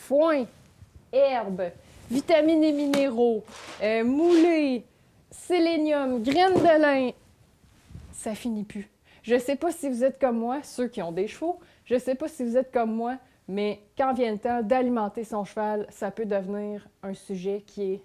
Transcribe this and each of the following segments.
foin, herbes, vitamines et minéraux, moulées, sélénium, graines de lin, ça finit plus. Je ne sais pas si vous êtes comme moi, ceux qui ont des chevaux, je ne sais pas si vous êtes comme moi, mais quand vient le temps d'alimenter son cheval, ça peut devenir un sujet qui est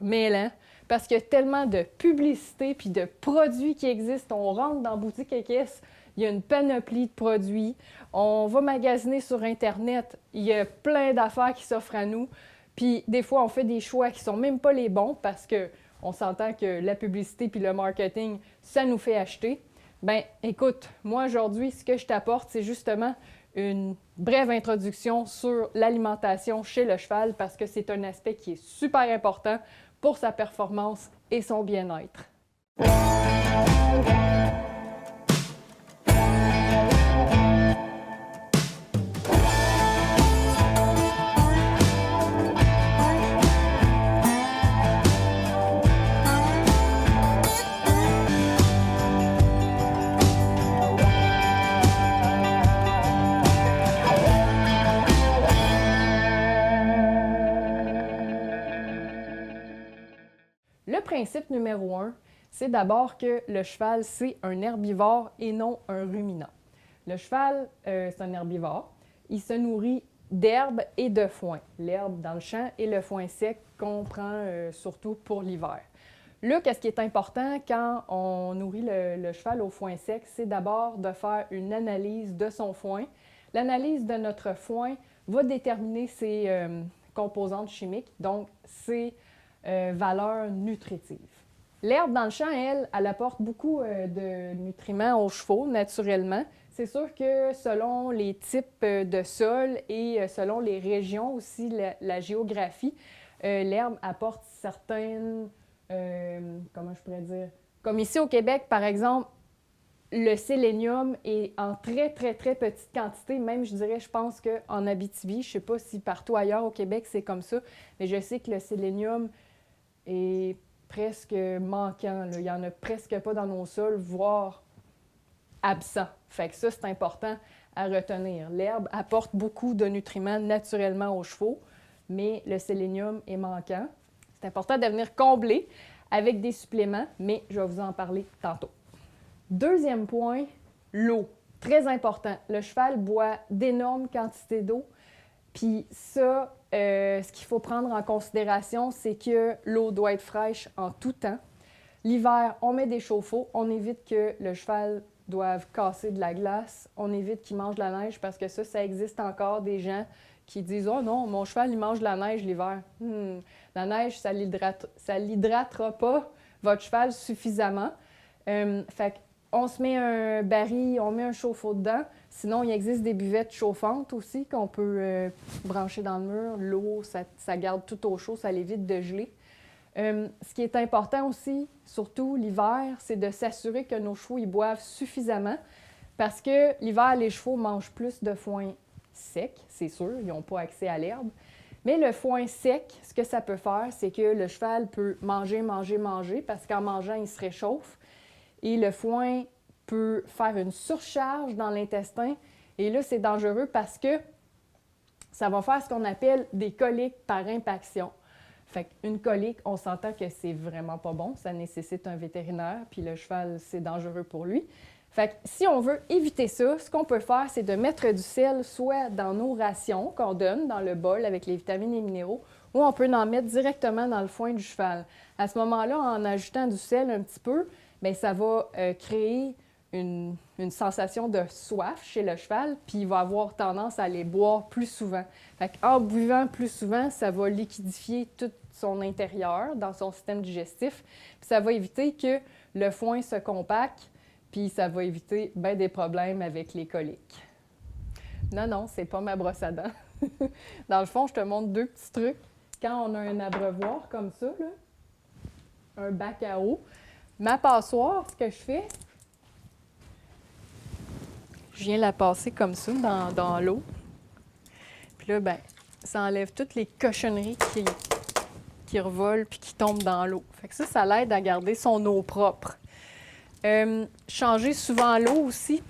mêlant, parce qu'il y a tellement de publicité puis de produits qui existent. On rentre dans la boutique équestre, il y a une panoplie de produits. On va magasiner sur Internet, il y a plein d'affaires qui s'offrent à nous. Puis des fois, on fait des choix qui sont même pas les bons parce qu'on s'entend que la publicité puis le marketing, ça nous fait acheter. Bien, écoute, moi aujourd'hui, ce que je t'apporte, c'est justement une brève introduction sur l'alimentation chez le cheval parce que c'est un aspect qui est super important pour sa performance et son bien-être. Le principe numéro 1, c'est d'abord que le cheval, c'est un herbivore et non un ruminant. Le cheval, c'est un herbivore. Il se nourrit d'herbe et de foin. L'herbe dans le champ et le foin sec qu'on prend surtout pour l'hiver. Là, qu'est-ce qui est important quand on nourrit le cheval au foin sec, c'est d'abord de faire une analyse de son foin. L'analyse de notre foin va déterminer ses composantes chimiques, donc ses valeurs nutritives. L'herbe dans le champ, elle apporte beaucoup de nutriments aux chevaux, naturellement. C'est sûr que selon les types de sol et selon les régions aussi, la géographie, l'herbe apporte certaines, comment je pourrais dire, comme ici au Québec, par exemple, le sélénium est en très, très, très petite quantité. Même, je dirais, je pense qu'en Abitibi, je ne sais pas si partout ailleurs au Québec, c'est comme ça, mais je sais que le sélénium est presque manquant. Là. Il n'y en a presque pas dans nos sols, voire absent. Fait que ça, c'est important à retenir. L'herbe apporte beaucoup de nutriments naturellement aux chevaux, mais le sélénium est manquant. C'est important de venir combler avec des suppléments, mais je vais vous en parler tantôt. Deuxième point, l'eau. Très important. Le cheval boit d'énormes quantités d'eau. Puis ça, ce qu'il faut prendre en considération, c'est que l'eau doit être fraîche en tout temps. L'hiver, on met des chauffe-eau. On évite que le cheval doive casser de la glace. On évite qu'il mange de la neige parce que ça existe encore des gens qui disent « Oh non, mon cheval, il mange de la neige l'hiver. La neige, ça l'hydratera pas votre cheval suffisamment. Fait on se met un baril, on met un chauffe-eau dedans. Sinon, il existe des buvettes chauffantes aussi qu'on peut brancher dans le mur. L'eau, ça garde tout au chaud, ça l'évite de geler. Ce qui est important aussi, surtout l'hiver, c'est de s'assurer que nos chevaux ils boivent suffisamment parce que l'hiver, les chevaux mangent plus de foin sec, c'est sûr, ils n'ont pas accès à l'herbe. Mais le foin sec, ce que ça peut faire, c'est que le cheval peut manger parce qu'en mangeant, il se réchauffe. Et le foin peut faire une surcharge dans l'intestin. Et là, c'est dangereux parce que ça va faire ce qu'on appelle des coliques par impaction. Fait qu'une colique, on s'entend que c'est vraiment pas bon. Ça nécessite un vétérinaire, puis le cheval, c'est dangereux pour lui. Fait que si on veut éviter ça, ce qu'on peut faire, c'est de mettre du sel soit dans nos rations qu'on donne dans le bol avec les vitamines et minéraux, ou on peut en mettre directement dans le foin du cheval. À ce moment-là, en ajoutant du sel un petit peu, bien, ça va créer une sensation de soif chez le cheval, puis il va avoir tendance à aller boire plus souvent. Fait qu'en buvant plus souvent, ça va liquidifier tout son intérieur dans son système digestif, puis ça va éviter que le foin se compacte, puis ça va éviter bien des problèmes avec les coliques. Non, c'est pas ma brosse à dents. Dans le fond, je te montre deux petits trucs. Quand on a un abreuvoir comme ça, là, un bac à eau, ma passoire, ce que je fais, je viens la passer comme ça dans l'eau. Puis là, ben, ça enlève toutes les cochonneries qui revolent puis qui tombent dans l'eau. Fait que ça l'aide à garder son eau propre. Changer souvent l'eau aussi.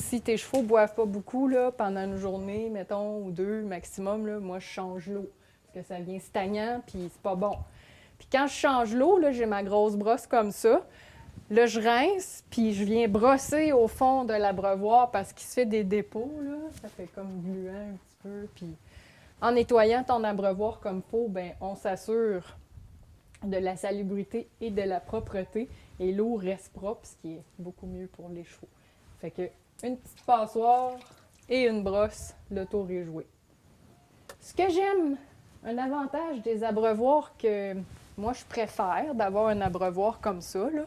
si tes chevaux ne boivent pas beaucoup là, pendant une journée, mettons, ou 2 maximum, là, moi, je change l'eau. Parce que ça devient stagnant, puis c'est pas bon. Puis quand je change l'eau, là, j'ai ma grosse brosse comme ça. Là, je rince, puis je viens brosser au fond de l'abreuvoir parce qu'il se fait des dépôts, là. Ça fait comme gluant un petit peu. Puis en nettoyant ton abreuvoir comme il faut, bien, on s'assure de la salubrité et de la propreté. Et l'eau reste propre, ce qui est beaucoup mieux pour les chevaux. Fait que une petite passoire et une brosse, le tour est joué. Ce que j'aime, un avantage des abreuvoirs que moi je préfère d'avoir un abreuvoir comme ça, là,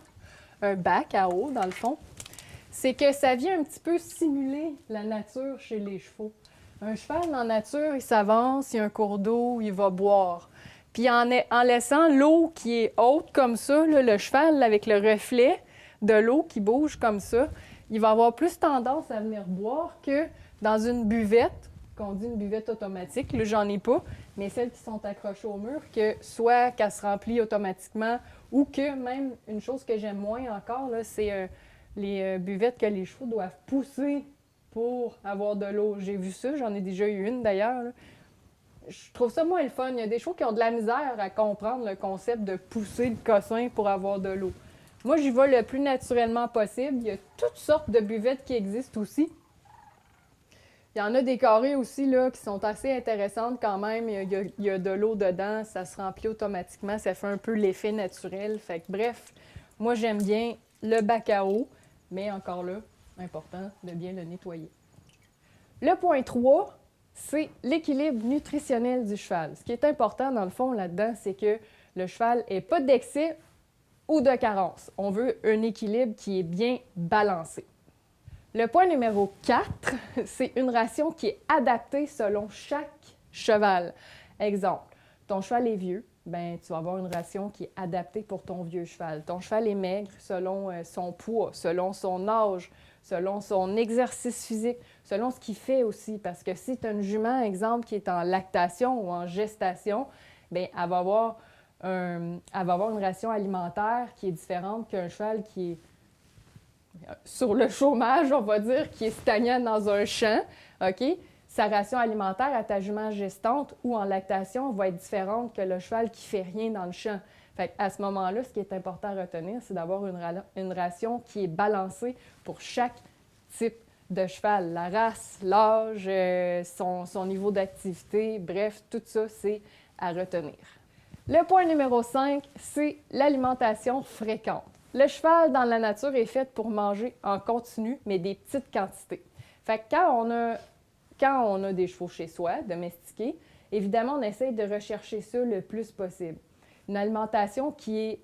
un bac à eau dans le fond, c'est que ça vient un petit peu simuler la nature chez les chevaux. Un cheval dans la nature, il s'avance, il y a un cours d'eau, il va boire. Puis en laissant l'eau qui est haute comme ça, là, le cheval avec le reflet de l'eau qui bouge comme ça, il va avoir plus tendance à venir boire que dans une buvette, qu'on dit une buvette automatique. Là, j'en ai pas, mais celles qui sont accrochées au mur, que soit qu'elle se remplit automatiquement ou que même, une chose que j'aime moins encore, là, c'est les buvettes que les chevaux doivent pousser pour avoir de l'eau. J'ai vu ça, j'en ai déjà eu une d'ailleurs. Là. Je trouve ça moins le fun. Il y a des chevaux qui ont de la misère à comprendre le concept de pousser le cossin pour avoir de l'eau. Moi, j'y vais le plus naturellement possible. Il y a toutes sortes de buvettes qui existent aussi. Il y en a des carrés aussi là, qui sont assez intéressantes quand même. Il y a de l'eau dedans, ça se remplit automatiquement, ça fait un peu l'effet naturel. Fait que, bref, moi j'aime bien le bac à eau, mais encore là, important de bien le nettoyer. Le point 3, c'est l'équilibre nutritionnel du cheval. Ce qui est important dans le fond là-dedans, c'est que le cheval n'ait pas d'excès ou de carence. On veut un équilibre qui est bien balancé. Le point numéro 4, c'est une ration qui est adaptée selon chaque cheval. Exemple, ton cheval est vieux, ben tu vas avoir une ration qui est adaptée pour ton vieux cheval. Ton cheval est maigre selon son poids, selon son âge, selon son exercice physique, selon ce qu'il fait aussi. Parce que si tu as une jument, exemple, qui est en lactation ou en gestation, bien, elle va avoir une ration alimentaire qui est différente qu'un cheval qui est sur le chômage, on va dire, qui est stagnant dans un champ, OK? Sa ration alimentaire à ta jument gestante ou en lactation va être différente que le cheval qui ne fait rien dans le champ. Fait à ce moment-là, ce qui est important à retenir, c'est d'avoir une ration qui est balancée pour chaque type de cheval. La race, l'âge, son niveau d'activité, bref, tout ça, c'est à retenir. Le point numéro 5, c'est l'alimentation fréquente. Le cheval dans la nature est fait pour manger en continu, mais des petites quantités. Fait que quand on a des chevaux chez soi, domestiqués, évidemment, on essaie de rechercher ça le plus possible. Une alimentation qui est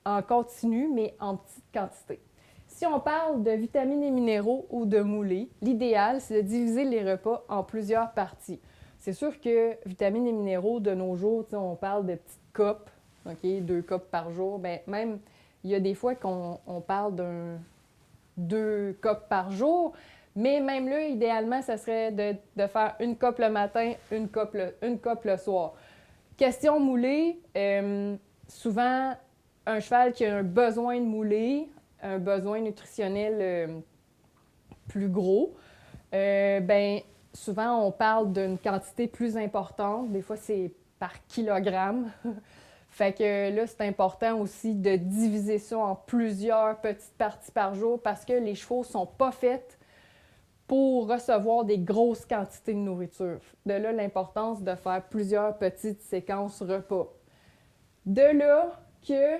en continu, mais en petite quantité. Si on parle de vitamines et minéraux ou de moulées, l'idéal, c'est de diviser les repas en plusieurs parties. C'est sûr que vitamines et minéraux, de nos jours, on parle de petites copes, okay, 2 copes par jour. Bien, même, il y a des fois qu'on parle d'un 2 copes par jour, mais même là, idéalement, ça serait de faire une cope le matin, une cope le soir. Question moulée, souvent, un cheval qui a un besoin de mouler, un besoin nutritionnel plus gros, bien, souvent, on parle d'une quantité plus importante. Des fois, c'est par kilogramme. Fait que là, c'est important aussi de diviser ça en plusieurs petites parties par jour parce que les chevaux ne sont pas faits pour recevoir des grosses quantités de nourriture. De là, l'importance de faire plusieurs petites séquences repas. De là que,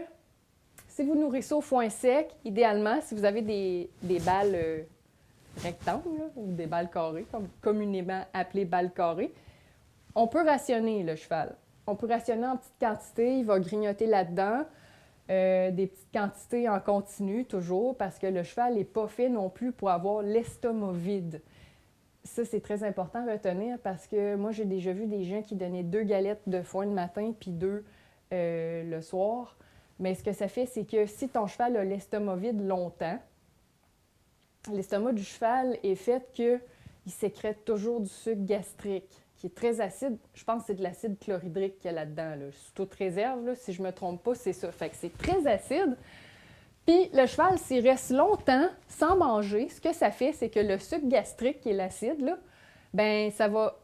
si vous nourrissez au foin sec, idéalement, si vous avez des balles rectangles là, ou des balles carrées, comme communément appelées balles carrées, on peut rationner le cheval. On peut rationner en petites quantités, il va grignoter là-dedans, des petites quantités en continu toujours, parce que le cheval n'est pas fait non plus pour avoir l'estomac vide. Ça, c'est très important à retenir parce que moi, j'ai déjà vu des gens qui donnaient 2 galettes de foin le matin puis 2 le soir. Mais ce que ça fait, c'est que si ton cheval a l'estomac vide longtemps, l'estomac du cheval est fait qu'il sécrète toujours du sucre gastrique, qui est très acide. Je pense que c'est de l'acide chlorhydrique qu'il y a là-dedans. Là. Sous toute réserve, là, si je ne me trompe pas, c'est ça. Fait que c'est très acide. Puis le cheval, s'il reste longtemps sans manger, ce que ça fait, c'est que le sucre gastrique, qui est l'acide, là, ben ça va.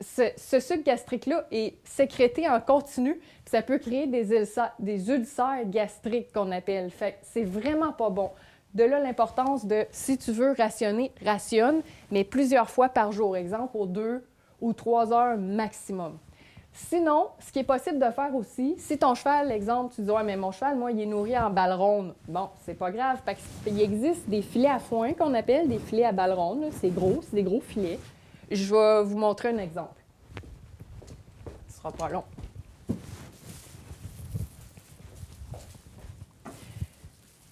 Ce sucre gastrique-là est sécrété en continu, puis ça peut créer des ulcères gastriques qu'on appelle. Fait que c'est vraiment pas bon. De là l'importance de, si tu veux rationner, rationne, mais plusieurs fois par jour. Exemple, aux 2 ou 3 heures maximum. Sinon, ce qui est possible de faire aussi, si ton cheval, exemple, tu dis « Ouais, mais mon cheval, moi, il est nourri en balle ronde. » Bon, c'est pas grave, parce qu'il existe des filets à foin qu'on appelle des filets à balle ronde. C'est gros, c'est des gros filets. Je vais vous montrer un exemple. Ce sera pas long.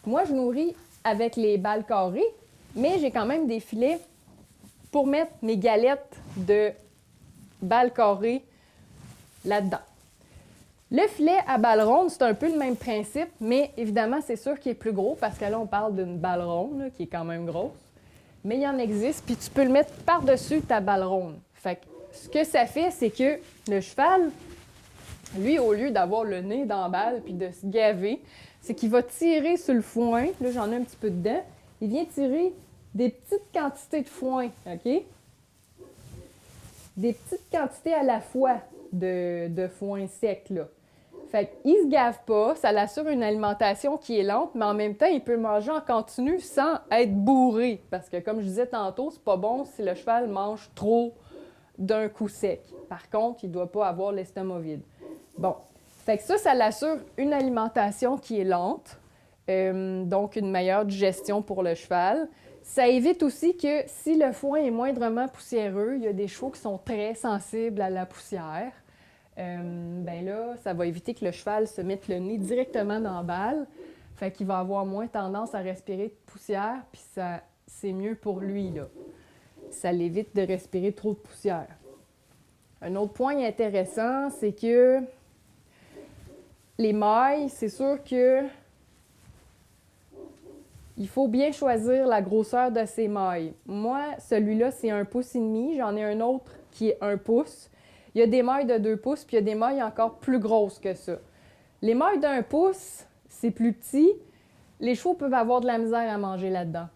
Moi, je nourris avec les balles carrées, mais j'ai quand même des filets pour mettre mes galettes de balles carrées là-dedans. Le filet à balle ronde, c'est un peu le même principe, mais évidemment, c'est sûr qu'il est plus gros parce que là, on parle d'une balle ronde là, qui est quand même grosse. Mais il y en existe, puis tu peux le mettre par-dessus ta balle ronde. Fait que ce que ça fait, c'est que le cheval, lui, au lieu d'avoir le nez dans la balle puis de se gaver, c'est qu'il va tirer sur le foin. Là, j'en ai un petit peu dedans. Il vient tirer des petites quantités de foin, OK? Des petites quantités à la fois de foin sec, là. Fait qu'il se gave pas, ça l'assure une alimentation qui est lente, mais en même temps, il peut manger en continu sans être bourré. Parce que, comme je disais tantôt, c'est pas bon si le cheval mange trop d'un coup sec. Par contre, il ne doit pas avoir l'estomac vide. Bon. Fait que ça l'assure une alimentation qui est lente, donc une meilleure digestion pour le cheval. Ça évite aussi que si le foin est moindrement poussiéreux, il y a des chevaux qui sont très sensibles à la poussière, ben là, ça va éviter que le cheval se mette le nez directement dans la balle. Fait qu'il va avoir moins tendance à respirer de poussière, puis ça, c'est mieux pour lui, là. Ça l'évite de respirer trop de poussière. Un autre point intéressant, c'est que les mailles, c'est sûr que il faut bien choisir la grosseur de ces mailles. Moi, celui-là, c'est 1,5 pouce. J'en ai un autre qui est 1 pouce. Il y a des mailles de 2 pouces, puis il y a des mailles encore plus grosses que ça. Les mailles d'1 pouce, c'est plus petit. Les chevaux peuvent avoir de la misère à manger là-dedans.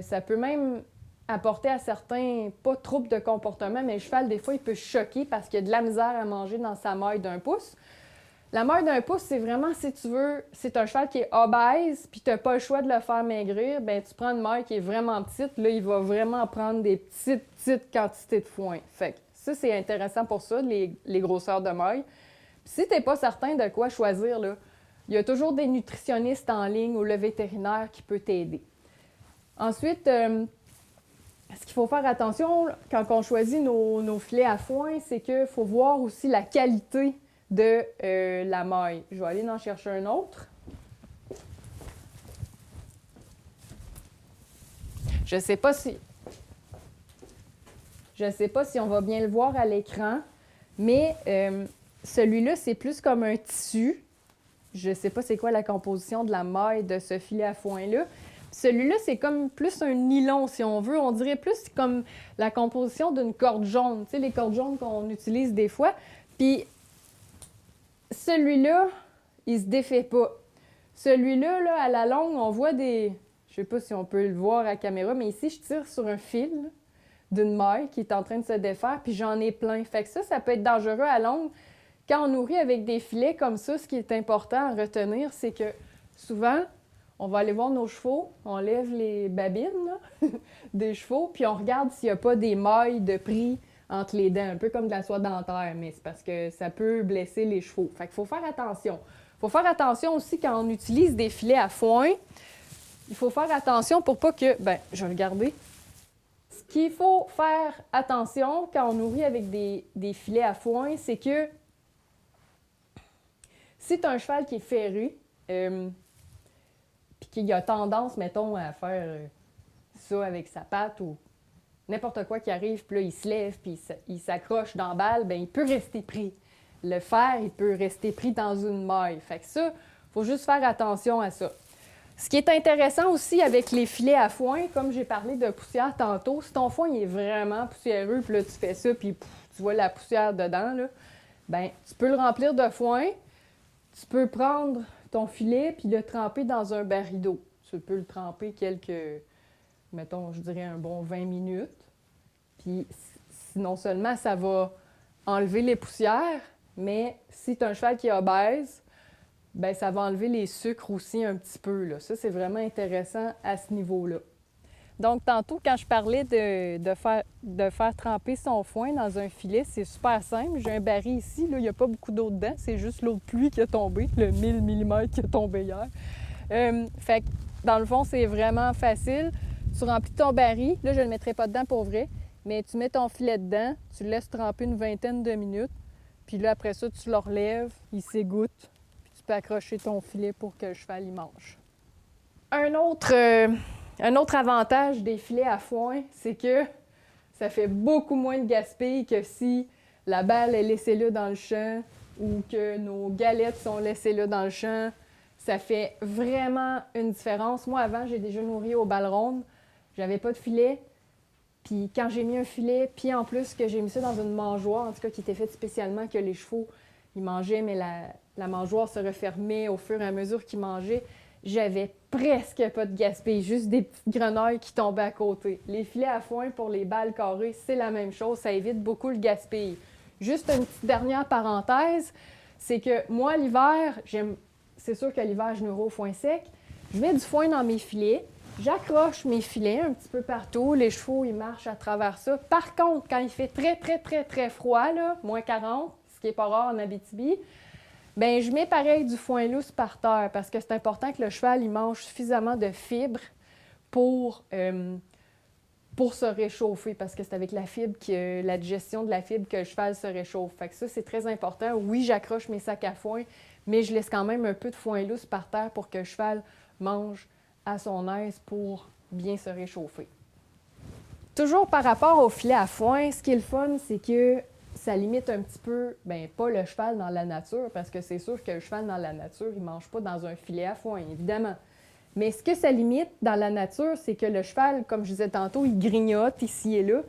Ça peut même apporter à certains, pas troubles de comportement, mais le cheval, des fois, il peut choquer parce qu'il y a de la misère à manger dans sa maille d'1 pouce. La maille d'1 pouce, c'est vraiment, si tu veux, c'est un cheval qui est obèse, puis tu n'as pas le choix de le faire maigrir, bien, tu prends une maille qui est vraiment petite, là, il va vraiment prendre des petites quantités de foin. Fait que ça, c'est intéressant pour ça, les grosseurs de maille. Puis si tu n'es pas certain de quoi choisir, là, il y a toujours des nutritionnistes en ligne ou le vétérinaire qui peut t'aider. Ensuite, ce qu'il faut faire attention quand on choisit nos filets à foin, c'est qu'il faut voir aussi la qualité de la maille. Je vais aller en chercher un autre. Je ne sais pas si on va bien le voir à l'écran, mais celui-là, c'est plus comme un tissu. Je ne sais pas c'est quoi la composition de la maille de ce filet à foin-là. Celui-là, c'est comme plus un nylon, si on veut. On dirait plus comme la composition d'une corde jaune. Tu sais, les cordes jaunes qu'on utilise des fois. Puis, celui-là, il se défait pas. Celui-là, là, à la longue, on voit des... Je sais pas si on peut le voir à la caméra, mais ici, je tire sur un fil d'une maille qui est en train de se défaire, puis j'en ai plein. Fait que ça peut être dangereux à longue. Quand on nourrit avec des filets comme ça, ce qui est important à retenir, c'est que souvent, on va aller voir nos chevaux, on lève les babines là, des chevaux, puis on regarde s'il n'y a pas des mailles de pris entre les dents, un peu comme de la soie dentaire, mais c'est parce que ça peut blesser les chevaux. Fait qu'il faut faire attention. Il faut faire attention aussi quand on utilise des filets à foin. Il faut faire attention pour pas que... Ben, je vais regarder. Ce qu'il faut faire attention quand on nourrit avec des filets à foin, c'est que si tu as un cheval qui est ferré, puis qu'il a tendance, mettons, à faire ça avec sa patte ou n'importe quoi qui arrive, puis là, il se lève, puis il s'accroche dans la balle, bien, il peut rester pris. Le fer, il peut rester pris dans une maille. Fait que ça, il faut juste faire attention à ça. Ce qui est intéressant aussi avec les filets à foin, comme j'ai parlé de poussière tantôt, si ton foin il est vraiment poussiéreux, puis là, tu fais ça, puis tu vois la poussière dedans, là, bien, tu peux le remplir de foin. Tu peux prendre ton filet puis le tremper dans un baril d'eau. Tu peux le tremper mettons, je dirais un bon 20 minutes. Puis non seulement ça va enlever les poussières, mais si tu as un cheval qui est obèse, ben ça va enlever les sucres aussi un petit peu, là. Ça, c'est vraiment intéressant à ce niveau-là. Donc, tantôt, quand je parlais de faire tremper son foin dans un filet, c'est super simple. J'ai un baril ici, là, il n'y a pas beaucoup d'eau dedans, c'est juste l'eau de pluie qui a tombé, le 1000 mm qui a tombé hier. Fait que, dans le fond, c'est vraiment facile. Tu remplis ton baril, là, je ne le mettrai pas dedans pour vrai, mais tu mets ton filet dedans, tu le laisses tremper une vingtaine de minutes, puis là, après ça, tu le relèves, il s'égoutte, puis tu peux accrocher ton filet pour que le cheval y mange. Un autre avantage des filets à foin, c'est que ça fait beaucoup moins de gaspillage que si la balle est laissée là dans le champ ou que nos galettes sont laissées là dans le champ. Ça fait vraiment une différence. Moi, avant, j'ai déjà nourri aux balles rondes. J'avais pas de filet. Puis quand j'ai mis un filet, puis en plus que j'ai mis ça dans une mangeoire, en tout cas qui était faite spécialement que les chevaux, ils mangeaient, mais la mangeoire se refermait au fur et à mesure qu'ils mangeaient. J'avais presque pas de gaspillage, juste des petites grenouilles qui tombaient à côté. Les filets à foin pour les balles carrées, c'est la même chose, ça évite beaucoup le gaspillage. Juste une petite dernière parenthèse, c'est que moi, l'hiver, c'est sûr que l'hiver, je nourris au foin sec. Je mets du foin dans mes filets, j'accroche mes filets un petit peu partout, les chevaux, ils marchent à travers ça. Par contre, quand il fait très, très, très, très froid, là, moins 40, ce qui n'est pas rare en Abitibi, bien, je mets pareil du foin lousse par terre parce que c'est important que le cheval il mange suffisamment de fibres pour se réchauffer parce que c'est avec la fibre, la digestion de la fibre que le cheval se réchauffe. Fait que ça, c'est très important. Oui, j'accroche mes sacs à foin, mais je laisse quand même un peu de foin lousse par terre pour que le cheval mange à son aise pour bien se réchauffer. Toujours par rapport au filet à foin, ce qui est le fun, c'est que ça limite un petit peu, bien, pas le cheval dans la nature, parce que c'est sûr que le cheval dans la nature, il ne mange pas dans un filet à foin, évidemment. Mais ce que ça limite dans la nature, c'est que le cheval, comme je disais tantôt, il grignote ici et là.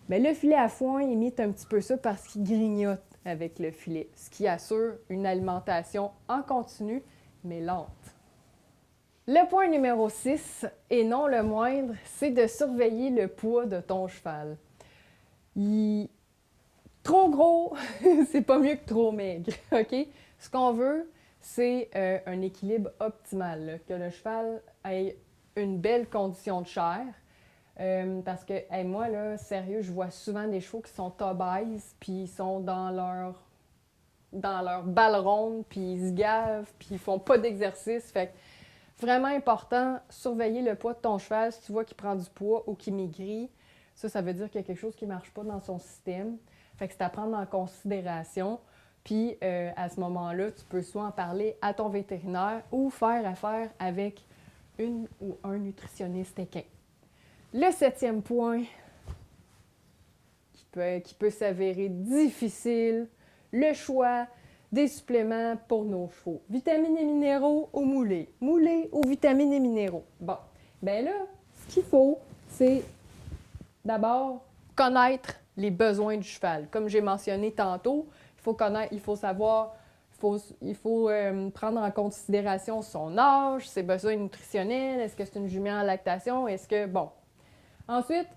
Bien, le filet à foin imite un petit peu ça parce qu'il grignote avec le filet, ce qui assure une alimentation en continu, mais lente. Le point numéro 6, et non le moindre, c'est de surveiller le poids de ton cheval. Trop gros, c'est pas mieux que trop maigre, OK? Ce qu'on veut, c'est un équilibre optimal, là, que le cheval ait une belle condition de chair. Parce que, moi, là, sérieux, je vois souvent des chevaux qui sont obèses, puis ils sont dans leur balle ronde, puis ils se gavent, puis ils font pas d'exercice. Fait que, vraiment important, surveiller le poids de ton cheval. Si tu vois qu'il prend du poids ou qu'il maigrit, ça veut dire qu'il y a quelque chose qui ne marche pas dans son système. Fait que c'est à prendre en considération. Puis, à ce moment-là, tu peux soit en parler à ton vétérinaire ou faire affaire avec une ou un nutritionniste équin. Le 7e point, qui peut s'avérer difficile, le choix des suppléments pour nos chevaux. Vitamines et minéraux ou moulés. Moulés ou vitamines et minéraux. Bon, bien là, ce qu'il faut, c'est d'abord connaître les besoins du cheval. Comme j'ai mentionné tantôt, il faut savoir, il faut prendre en considération son âge, ses besoins nutritionnels, est-ce que c'est une jument en lactation, bon. Ensuite,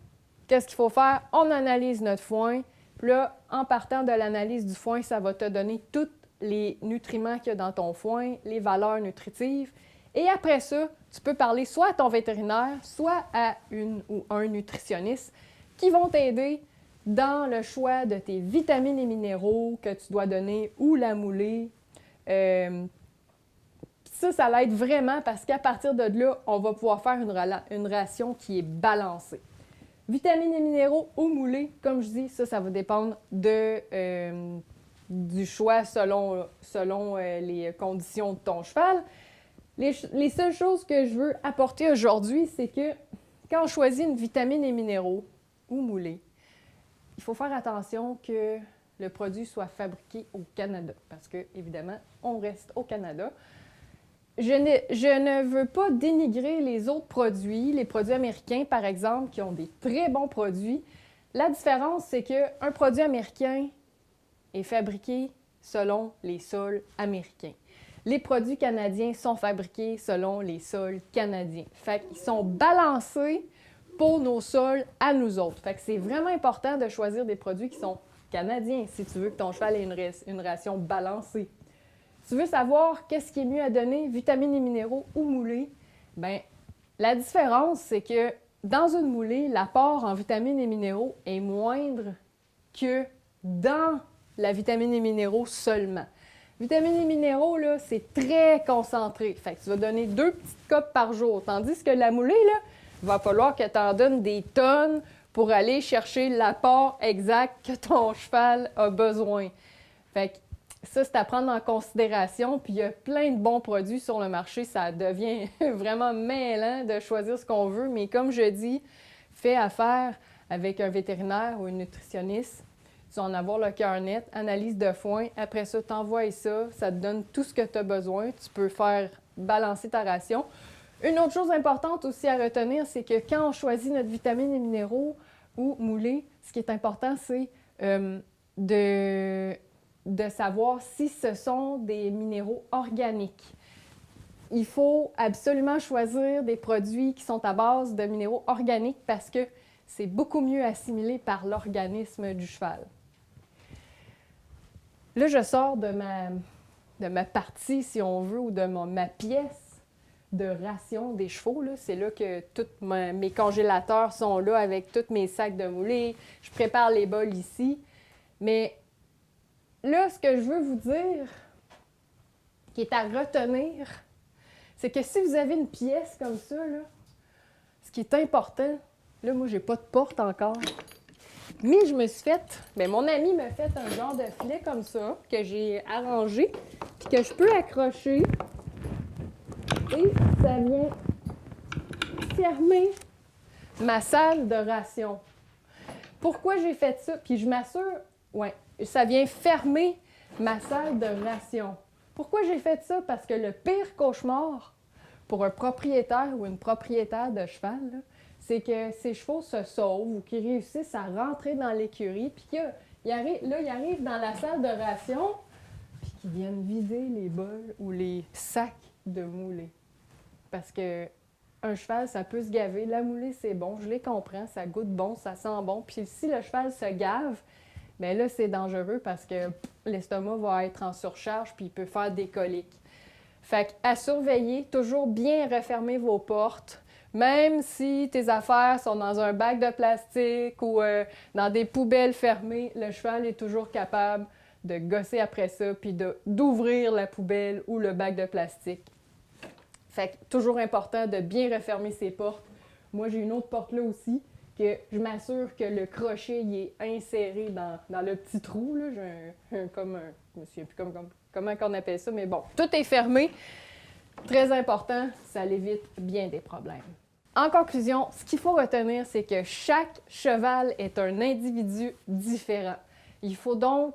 qu'est-ce qu'il faut faire? On analyse notre foin, puis là, en partant de l'analyse du foin, ça va te donner tous les nutriments qu'il y a dans ton foin, les valeurs nutritives, et après ça, tu peux parler soit à ton vétérinaire, soit à une ou un nutritionniste qui vont t'aider dans le choix de tes vitamines et minéraux que tu dois donner ou la mouler. Ça l'aide vraiment parce qu'à partir de là, on va pouvoir faire une ration qui est balancée. Vitamines et minéraux ou moulés, comme je dis, ça va dépendre du choix selon les conditions de ton cheval. Les seules choses que je veux apporter aujourd'hui, c'est que quand on choisit une vitamine et minéraux ou moulés, il faut faire attention que le produit soit fabriqué au Canada parce que, évidemment, on reste au Canada. Je ne veux pas dénigrer les autres produits, les produits américains, par exemple, qui ont des très bons produits. La différence, c'est qu'un produit américain est fabriqué selon les sols américains. Les produits canadiens sont fabriqués selon les sols canadiens. Fait qu'ils sont balancés pour nos sols à nous autres. Fait que c'est vraiment important de choisir des produits qui sont canadiens si tu veux que ton cheval ait une ration balancée. Tu veux savoir qu'est-ce qui est mieux à donner, vitamines et minéraux ou moulées? Bien, la différence, c'est que dans une moulée, l'apport en vitamines et minéraux est moindre que dans la vitamine et minéraux seulement. Vitamines et minéraux, là, c'est très concentré. Fait que tu vas donner 2 petites copes par jour. Tandis que la moulée, là, il va falloir que tu en donnes des tonnes pour aller chercher l'apport exact que ton cheval a besoin. Fait que ça, c'est à prendre en considération. Puis il y a plein de bons produits sur le marché. Ça devient vraiment mêlant de choisir ce qu'on veut. Mais comme je dis, fais affaire avec un vétérinaire ou une nutritionniste. Tu vas en avoir le cœur net, analyse de foin. Après ça, t'envoies ça. Ça te donne tout ce que tu as besoin. Tu peux faire balancer ta ration. Une autre chose importante aussi à retenir, c'est que quand on choisit notre vitamine et minéraux ou moulée, ce qui est important, c'est de savoir si ce sont des minéraux organiques. Il faut absolument choisir des produits qui sont à base de minéraux organiques parce que c'est beaucoup mieux assimilé par l'organisme du cheval. Là, je sors de ma partie, si on veut, ou de ma pièce de ration des chevaux. C'est là que tous mes congélateurs sont là avec tous mes sacs de moulée. Je prépare les bols ici. Mais là, ce que je veux vous dire, qui est à retenir, c'est que si vous avez une pièce comme ça, là, ce qui est important, là, moi, j'ai pas de porte encore. Mais je me suis fait, mon ami m'a fait un genre de filet comme ça, que j'ai arrangé, puis que je peux accrocher. Et ça vient fermer ma salle de ration. Pourquoi j'ai fait ça? Puis je m'assure, ça vient fermer ma salle de ration. Pourquoi j'ai fait ça? Parce que le pire cauchemar pour un propriétaire ou une propriétaire de cheval, là, c'est que ces chevaux se sauvent ou qu'ils réussissent à rentrer dans l'écurie, puis qu'ils arrivent dans la salle de ration, puis qu'ils viennent vider les bols ou les sacs de moulée. Parce que un cheval, ça peut se gaver. La moulée, c'est bon, je les comprends, ça goûte bon, ça sent bon. Puis si le cheval se gave, bien là, c'est dangereux parce que l'estomac va être en surcharge puis il peut faire des coliques. Fait qu'à surveiller, toujours bien refermer vos portes. Même si tes affaires sont dans un bac de plastique ou dans des poubelles fermées, le cheval est toujours capable de gosser après ça puis d'ouvrir la poubelle ou le bac de plastique. Fait que toujours important de bien refermer ses portes. Moi, j'ai une autre porte là aussi, que je m'assure que le crochet il est inséré dans le petit trou. Là. J'ai je me souviens plus comment on appelle ça, mais bon, tout est fermé. Très important, ça évite bien des problèmes. En conclusion, ce qu'il faut retenir, c'est que chaque cheval est un individu différent. Il faut donc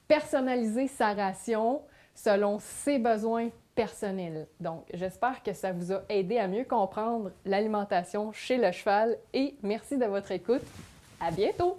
personnaliser sa ration selon ses besoins personnels. Donc, j'espère que ça vous a aidé à mieux comprendre l'alimentation chez le cheval et merci de votre écoute. À bientôt!